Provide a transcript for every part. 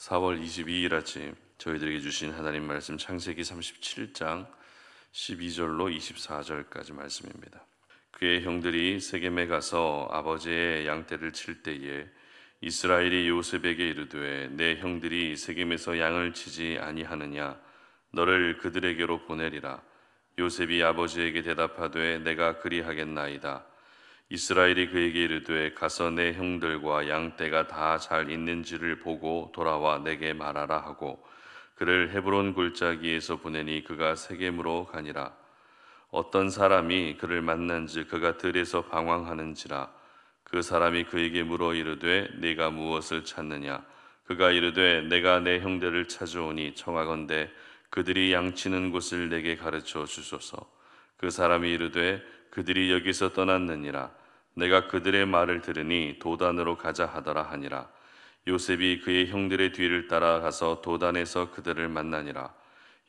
4월 22일 아침 저희들에게 주신 하나님 말씀 창세기 37장 12절로 24절까지 말씀입니다. 그의 형들이 세겜에 가서 아버지의 양떼를 칠 때에 이스라엘이 요셉에게 이르되 내 형들이 세겜에서 양을 치지 아니하느냐 너를 그들에게로 보내리라. 요셉이 아버지에게 대답하되 내가 그리하겠나이다. 이스라엘이 그에게 이르되 가서 내 형들과 양떼가 다 잘 있는지를 보고 돌아와 내게 말하라 하고 그를 헤브론 골짜기에서 보내니 그가 세겜으로 가니라. 어떤 사람이 그를 만난즉 그가 들에서 방황하는지라. 그 사람이 그에게 물어 이르되 네가 무엇을 찾느냐. 그가 이르되 내가 내 형들을 찾아오니 청하건대 그들이 양치는 곳을 내게 가르쳐 주소서. 그 사람이 이르되 그들이 여기서 떠났느니라. 내가 그들의 말을 들으니 도단으로 가자 하더라 하니라. 요셉이 그의 형들의 뒤를 따라가서 도단에서 그들을 만나니라.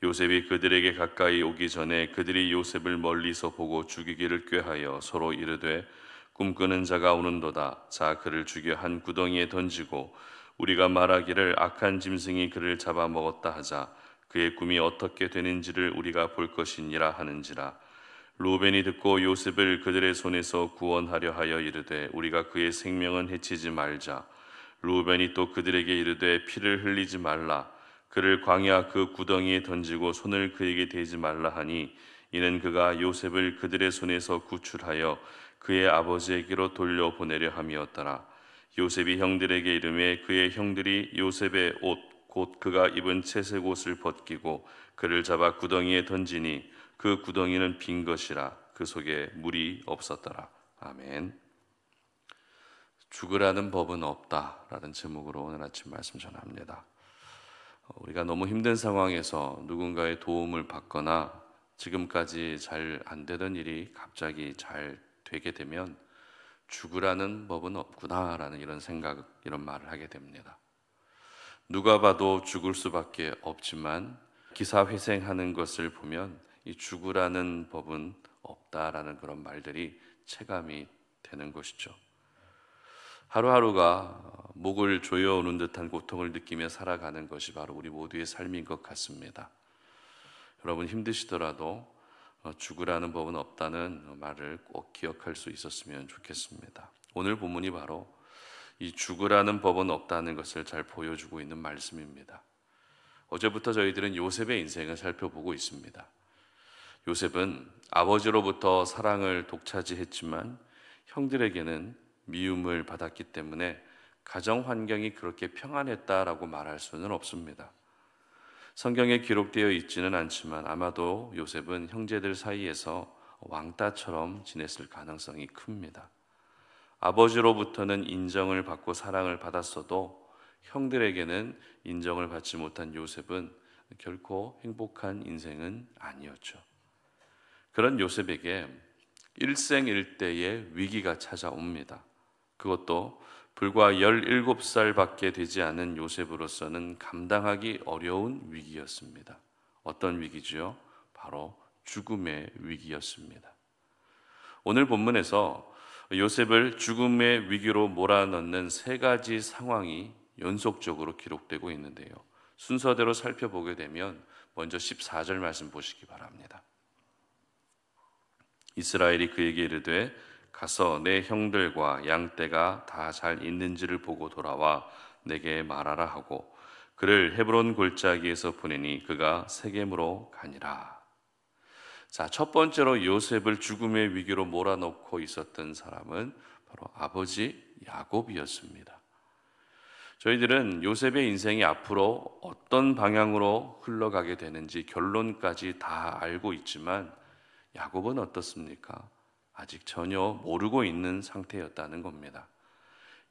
요셉이 그들에게 가까이 오기 전에 그들이 요셉을 멀리서 보고 죽이기를 꾀하여 서로 이르되 꿈꾸는 자가 오는도다. 자 그를 죽여 한 구덩이에 던지고 우리가 말하기를 악한 짐승이 그를 잡아먹었다 하자. 그의 꿈이 어떻게 되는지를 우리가 볼 것이니라 하는지라. 루벤이 듣고 요셉을 그들의 손에서 구원하려 하여 이르되 우리가 그의 생명은 해치지 말자. 루벤이 또 그들에게 이르되 피를 흘리지 말라. 그를 광야 그 구덩이에 던지고 손을 그에게 대지 말라 하니 이는 그가 요셉을 그들의 손에서 구출하여 그의 아버지에게로 돌려보내려 함이었더라. 요셉이 형들에게 이르매 그의 형들이 요셉의 옷 곧 그가 입은 채색 옷을 벗기고 그를 잡아 구덩이에 던지니 그 구덩이는 빈 것이라. 그 속에 물이 없었더라. 아멘. 죽으라는 법은 없다라는 제목으로 오늘 아침 말씀 전합니다. 우리가 너무 힘든 상황에서 누군가의 도움을 받거나 지금까지 잘 안 되던 일이 갑자기 잘 되게 되면 죽으라는 법은 없구나라는 이런 생각, 이런 말을 하게 됩니다. 누가 봐도 죽을 수밖에 없지만 기사회생하는 것을 보면 이 죽으라는 법은 없다라는 그런 말들이 체감이 되는 것이죠. 하루하루가 목을 조여오는 듯한 고통을 느끼며 살아가는 것이 바로 우리 모두의 삶인 것 같습니다. 여러분 힘드시더라도 죽으라는 법은 없다는 말을 꼭 기억할 수 있었으면 좋겠습니다. 오늘 본문이 바로 이 죽으라는 법은 없다는 것을 잘 보여주고 있는 말씀입니다. 어제부터 저희들은 요셉의 인생을 살펴보고 있습니다. 요셉은 아버지로부터 사랑을 독차지했지만 형들에게는 미움을 받았기 때문에 가정 환경이 그렇게 평안했다라고 말할 수는 없습니다. 성경에 기록되어 있지는 않지만 아마도 요셉은 형제들 사이에서 왕따처럼 지냈을 가능성이 큽니다. 아버지로부터는 인정을 받고 사랑을 받았어도 형들에게는 인정을 받지 못한 요셉은 결코 행복한 인생은 아니었죠. 그런 요셉에게 일생일대의 위기가 찾아옵니다. 그것도 불과 17살밖에 되지 않은 요셉으로서는 감당하기 어려운 위기였습니다. 어떤 위기지요? 바로 죽음의 위기였습니다. 오늘 본문에서 요셉을 죽음의 위기로 몰아넣는 세 가지 상황이 연속적으로 기록되고 있는데요. 순서대로 살펴보게 되면 먼저 14절 말씀 보시기 바랍니다. 이스라엘이 그에게 이르되 가서 내 형들과 양떼가 다 잘 있는지를 보고 돌아와 내게 말하라 하고 그를 헤브론 골짜기에서 보내니 그가 세겜으로 가니라. 자, 첫 번째로 요셉을 죽음의 위기로 몰아넣고 있었던 사람은 바로 아버지 야곱이었습니다. 저희들은 요셉의 인생이 앞으로 어떤 방향으로 흘러가게 되는지 결론까지 다 알고 있지만 야곱은 어떻습니까? 아직 전혀 모르고 있는 상태였다는 겁니다.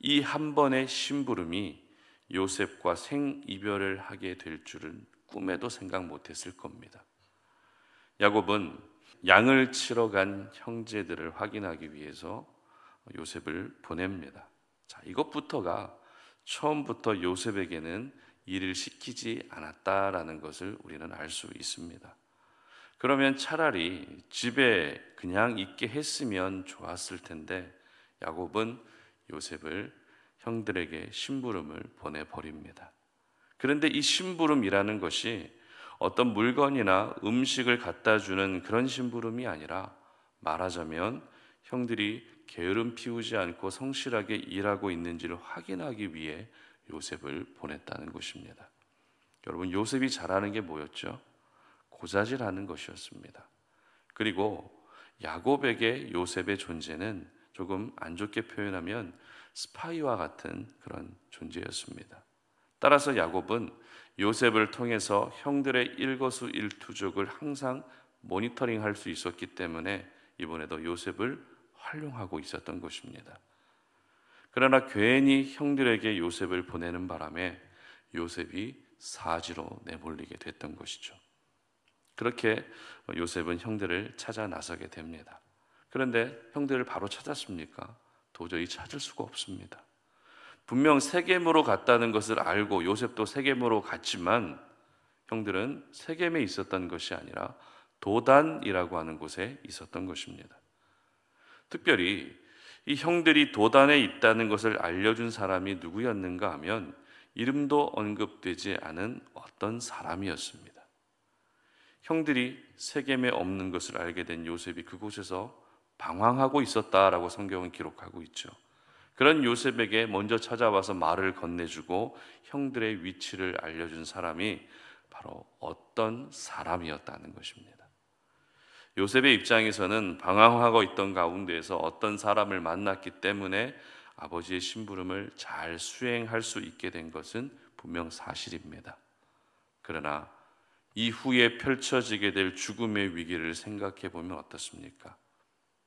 이 한 번의 심부름이 요셉과 생이별을 하게 될 줄은 꿈에도 생각 못했을 겁니다. 야곱은 양을 치러 간 형제들을 확인하기 위해서 요셉을 보냅니다. 자, 이것부터가 처음부터 요셉에게는 일을 시키지 않았다라는 것을 우리는 알 수 있습니다. 그러면 차라리 집에 그냥 있게 했으면 좋았을 텐데 야곱은 요셉을 형들에게 심부름을 보내버립니다. 그런데 이 심부름이라는 것이 어떤 물건이나 음식을 갖다 주는 그런 심부름이 아니라, 말하자면 형들이 게으름 피우지 않고 성실하게 일하고 있는지를 확인하기 위해 요셉을 보냈다는 것입니다. 여러분, 요셉이 잘하는 게 뭐였죠? 고자질하는 것이었습니다. 그리고 야곱에게 요셉의 존재는 조금 안 좋게 표현하면 스파이와 같은 그런 존재였습니다. 따라서 야곱은 요셉을 통해서 형들의 일거수일투족을 항상 모니터링할 수 있었기 때문에 이번에도 요셉을 활용하고 있었던 것입니다. 그러나 괜히 형들에게 요셉을 보내는 바람에 요셉이 사지로 내몰리게 됐던 것이죠. 그렇게 요셉은 형들을 찾아 나서게 됩니다. 그런데 형들을 바로 찾았습니까? 도저히 찾을 수가 없습니다. 분명 세겜으로 갔다는 것을 알고 요셉도 세겜으로 갔지만 형들은 세겜에 있었던 것이 아니라 도단이라고 하는 곳에 있었던 것입니다. 특별히 이 형들이 도단에 있다는 것을 알려준 사람이 누구였는가 하면 이름도 언급되지 않은 어떤 사람이었습니다. 형들이 세겜에 없는 것을 알게 된 요셉이 그곳에서 방황하고 있었다라고 성경은 기록하고 있죠. 그런 요셉에게 먼저 찾아와서 말을 건네주고 형들의 위치를 알려준 사람이 바로 어떤 사람이었다는 것입니다. 요셉의 입장에서는 방황하고 있던 가운데에서 어떤 사람을 만났기 때문에 아버지의 심부름을 잘 수행할 수 있게 된 것은 분명 사실입니다. 그러나 이후에 펼쳐지게 될 죽음의 위기를 생각해 보면 어떻습니까?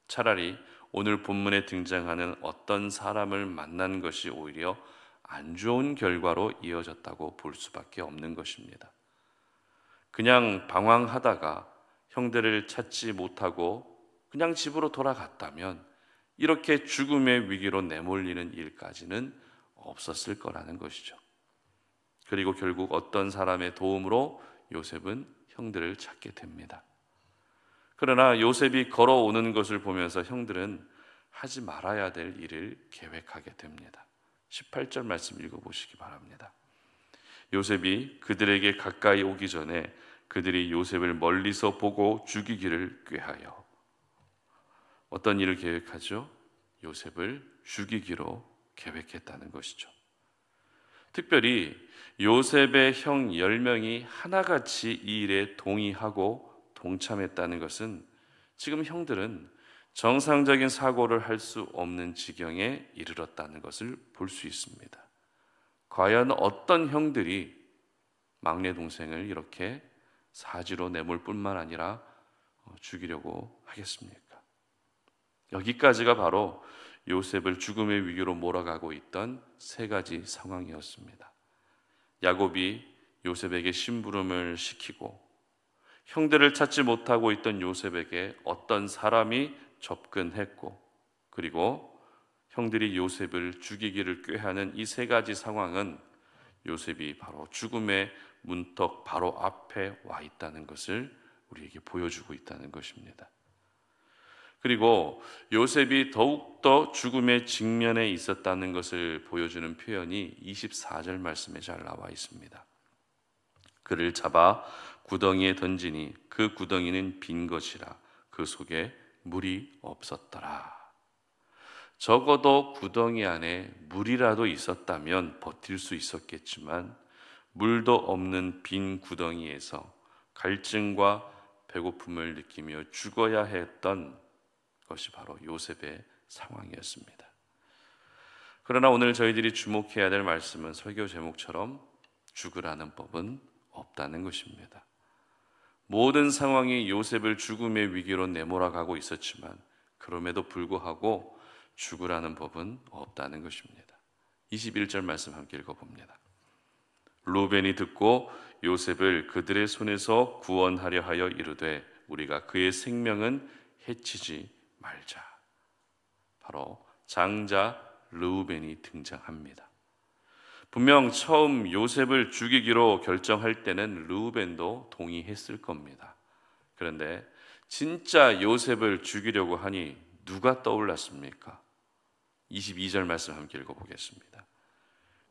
차라리 오늘 본문에 등장하는 어떤 사람을 만난 것이 오히려 안 좋은 결과로 이어졌다고 볼 수밖에 없는 것입니다. 그냥 방황하다가 형들을 찾지 못하고 그냥 집으로 돌아갔다면 이렇게 죽음의 위기로 내몰리는 일까지는 없었을 거라는 것이죠. 그리고 결국 어떤 사람의 도움으로 요셉은 형들을 찾게 됩니다. 그러나 요셉이 걸어오는 것을 보면서 형들은 하지 말아야 될 일을 계획하게 됩니다. 18절 말씀 읽어보시기 바랍니다. 요셉이 그들에게 가까이 오기 전에 그들이 요셉을 멀리서 보고 죽이기를 꾀하여. 어떤 일을 계획하죠? 요셉을 죽이기로 계획했다는 것이죠. 특별히 요셉의 형 10명이 하나같이 이 일에 동의하고 동참했다는 것은 지금 형들은 정상적인 사고를 할 수 없는 지경에 이르렀다는 것을 볼 수 있습니다. 과연 어떤 형들이 막내 동생을 이렇게 사지로 내몰 뿐만 아니라 죽이려고 하겠습니까? 여기까지가 바로 요셉을 죽음의 위기로 몰아가고 있던 세 가지 상황이었습니다. 야곱이 요셉에게 심부름을 시키고 형들을 찾지 못하고 있던 요셉에게 어떤 사람이 접근했고, 그리고 형들이 요셉을 죽이기를 꾀하는 이 세 가지 상황은 요셉이 바로 죽음의 문턱 바로 앞에 와 있다는 것을 우리에게 보여주고 있다는 것입니다. 그리고 요셉이 더욱더 죽음의 직면에 있었다는 것을 보여주는 표현이 24절 말씀에 잘 나와 있습니다. 그를 잡아 구덩이에 던지니 그 구덩이는 빈 것이라 그 속에 물이 없었더라. 적어도 구덩이 안에 물이라도 있었다면 버틸 수 있었겠지만 물도 없는 빈 구덩이에서 갈증과 배고픔을 느끼며 죽어야 했던 것이 바로 요셉의 상황이었습니다. 그러나 오늘 저희들이 주목해야 될 말씀은 설교 제목처럼 죽으라는 법은 없다는 것입니다. 모든 상황이 요셉을 죽음의 위기로 내몰아가고 있었지만 그럼에도 불구하고 죽으라는 법은 없다는 것입니다. 21절 말씀 함께 읽어봅니다. 루벤이 듣고 요셉을 그들의 손에서 구원하려 하여 이르되 우리가 그의 생명은 해치지 말자. 바로 장자 르우벤이 등장합니다. 분명 처음 요셉을 죽이기로 결정할 때는 르우벤도 동의했을 겁니다. 그런데 진짜 요셉을 죽이려고 하니 누가 떠올랐습니까? 22절 말씀 함께 읽어보겠습니다.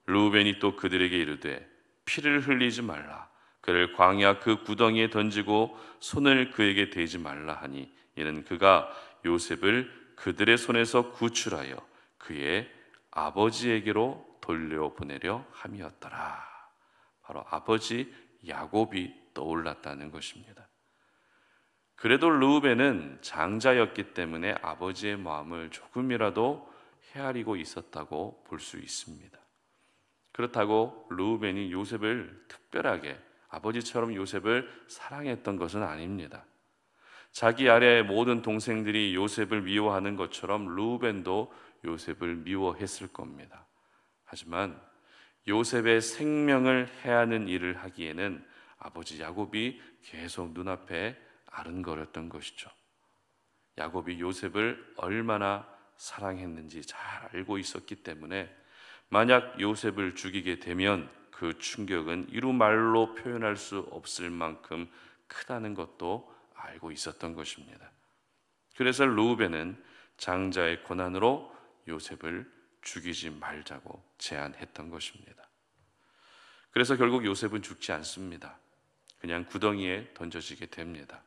르우벤이 또 그들에게 이르되 피를 흘리지 말라. 그를 광야 그 구덩이에 던지고 손을 그에게 대지 말라 하니 이는 그가 요셉을 그들의 손에서 구출하여 그의 아버지에게로 돌려보내려 함이었더라. 바로 아버지 야곱이 떠올랐다는 것입니다. 그래도 르우벤은 장자였기 때문에 아버지의 마음을 조금이라도 헤아리고 있었다고 볼 수 있습니다. 그렇다고 르우벤이 요셉을 특별하게 아버지처럼 요셉을 사랑했던 것은 아닙니다. 자기 아래의 모든 동생들이 요셉을 미워하는 것처럼 르우벤도 요셉을 미워했을 겁니다. 하지만 요셉의 생명을 해하는 일을 하기에는 아버지 야곱이 계속 눈앞에 아른거렸던 것이죠. 야곱이 요셉을 얼마나 사랑했는지 잘 알고 있었기 때문에 만약 요셉을 죽이게 되면 그 충격은 이루 말로 표현할 수 없을 만큼 크다는 것도 알고 있었던 것입니다. 그래서 르우벤은 장자의 권한으로 요셉을 죽이지 말자고 제안했던 것입니다. 그래서 결국 요셉은 죽지 않습니다. 그냥 구덩이에 던져지게 됩니다.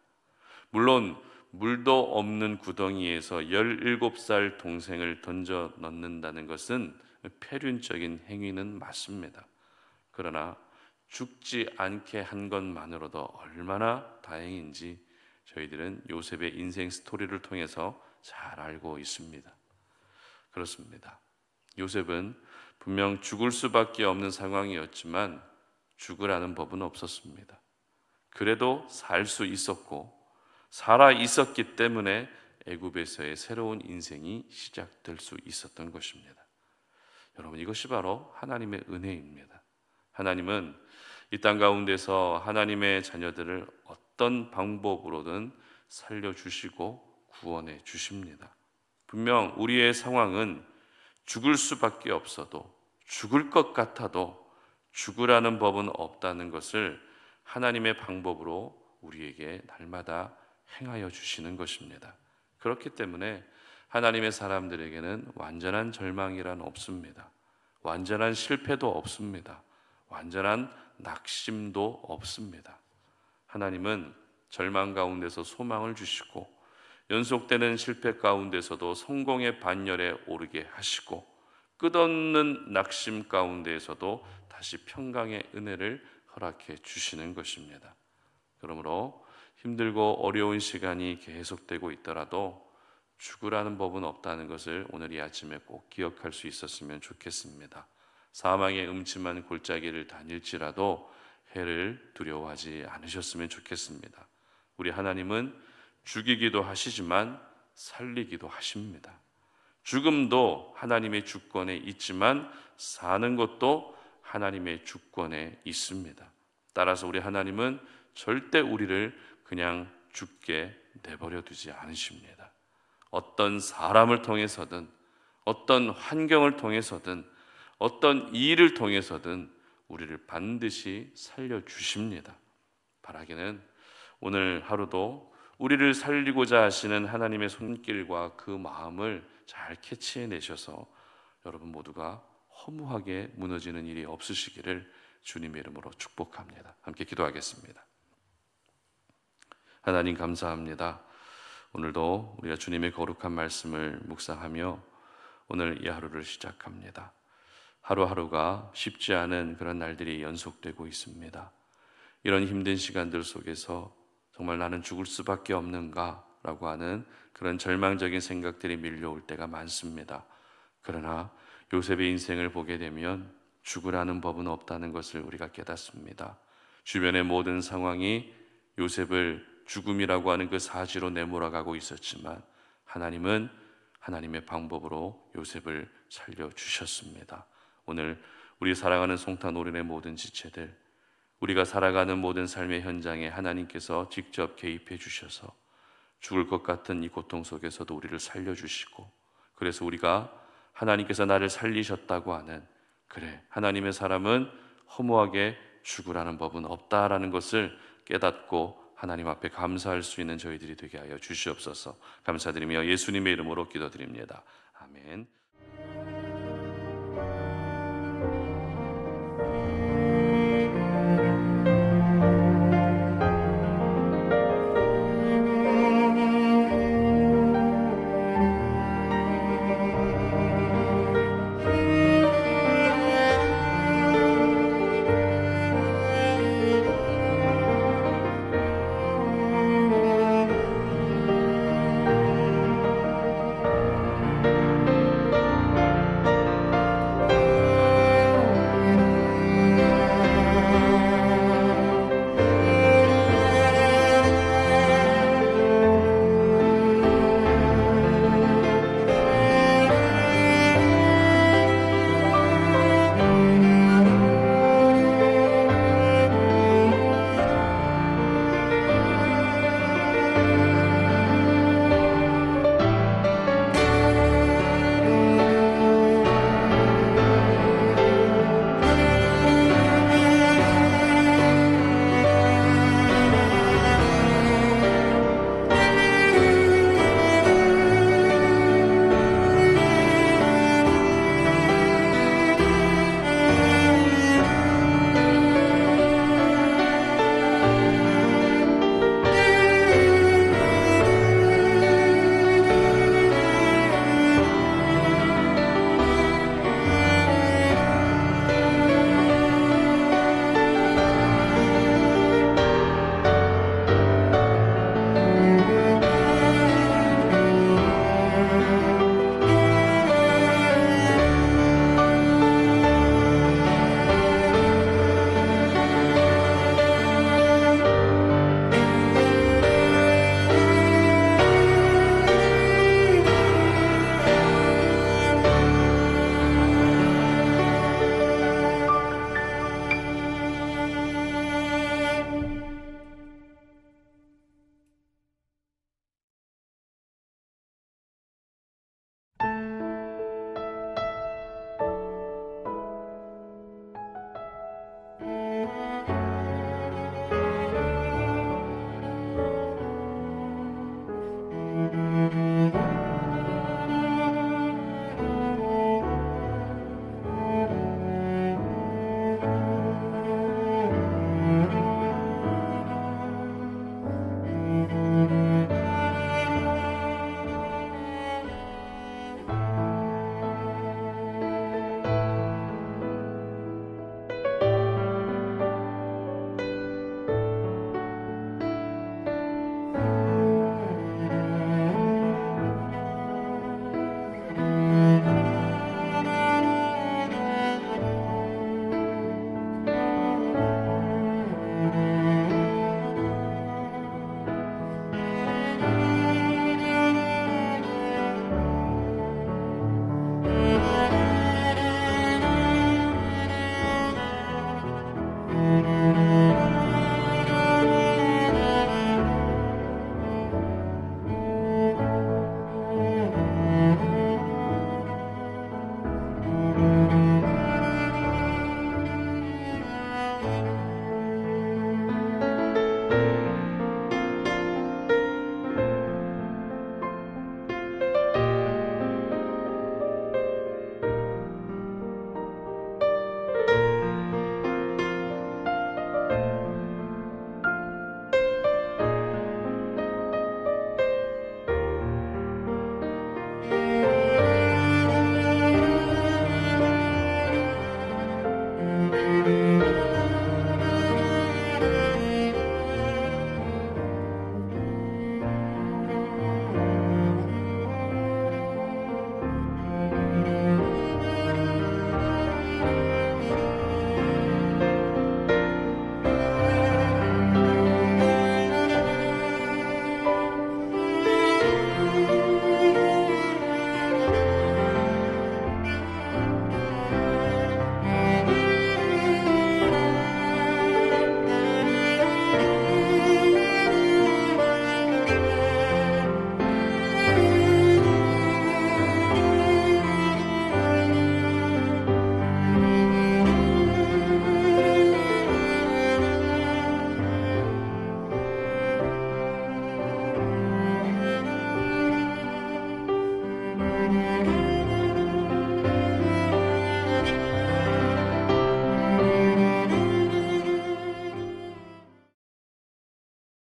물론 물도 없는 구덩이에서 17살 동생을 던져 넣는다는 것은 폐륜적인 행위는 맞습니다. 그러나 죽지 않게 한 것만으로도 얼마나 다행인지 저희들은 요셉의 인생 스토리를 통해서 잘 알고 있습니다. 그렇습니다. 요셉은 분명 죽을 수밖에 없는 상황이었지만 죽으라는 법은 없었습니다. 그래도 살 수 있었고 살아 있었기 때문에 애굽에서의 새로운 인생이 시작될 수 있었던 것입니다. 여러분, 이것이 바로 하나님의 은혜입니다. 하나님은 이 땅 가운데서 하나님의 자녀들을 어떤 방법으로든 살려주시고 구원해 주십니다. 분명 우리의 상황은 죽을 수밖에 없어도, 죽을 것 같아도 죽으라는 법은 없다는 것을 하나님의 방법으로 우리에게 날마다 행하여 주시는 것입니다. 그렇기 때문에 하나님의 사람들에게는 완전한 절망이란 없습니다. 완전한 실패도 없습니다. 완전한 낙심도 없습니다. 하나님은 절망 가운데서 소망을 주시고 연속되는 실패 가운데서도 성공의 반열에 오르게 하시고 끝없는 낙심 가운데에서도 다시 평강의 은혜를 허락해 주시는 것입니다. 그러므로 힘들고 어려운 시간이 계속되고 있더라도 죽으라는 법은 없다는 것을 오늘 이 아침에 꼭 기억할 수 있었으면 좋겠습니다. 사망의 음침한 골짜기를 다닐지라도 해를 두려워하지 않으셨으면 좋겠습니다. 우리 하나님은 죽이기도 하시지만 살리기도 하십니다. 죽음도 하나님의 주권에 있지만 사는 것도 하나님의 주권에 있습니다. 따라서 우리 하나님은 절대 우리를 그냥 죽게 내버려 두지 않으십니다. 어떤 사람을 통해서든 어떤 환경을 통해서든 어떤 일을 통해서든 우리를 반드시 살려주십니다. 바라기는 오늘 하루도 우리를 살리고자 하시는 하나님의 손길과 그 마음을 잘 캐치해내셔서 여러분 모두가 허무하게 무너지는 일이 없으시기를 주님의 이름으로 축복합니다. 함께 기도하겠습니다. 하나님 감사합니다. 오늘도 우리가 주님의 거룩한 말씀을 묵상하며 오늘 이 하루를 시작합니다. 하루하루가 쉽지 않은 그런 날들이 연속되고 있습니다. 이런 힘든 시간들 속에서 정말 나는 죽을 수밖에 없는가 라고 하는 그런 절망적인 생각들이 밀려올 때가 많습니다. 그러나 요셉의 인생을 보게 되면 죽으라는 법은 없다는 것을 우리가 깨닫습니다. 주변의 모든 상황이 요셉을 죽음이라고 하는 그 사지로 내몰아가고 있었지만 하나님은 하나님의 방법으로 요셉을 살려주셨습니다. 오늘 우리 사랑하는 송타 노린의 모든 지체들, 우리가 살아가는 모든 삶의 현장에 하나님께서 직접 개입해 주셔서 죽을 것 같은 이 고통 속에서도 우리를 살려주시고, 그래서 우리가 하나님께서 나를 살리셨다고 하는, 그래, 하나님의 사람은 허무하게 죽으라는 법은 없다라는 것을 깨닫고 하나님 앞에 감사할 수 있는 저희들이 되게 하여 주시옵소서. 감사드리며 예수님의 이름으로 기도드립니다. 아멘.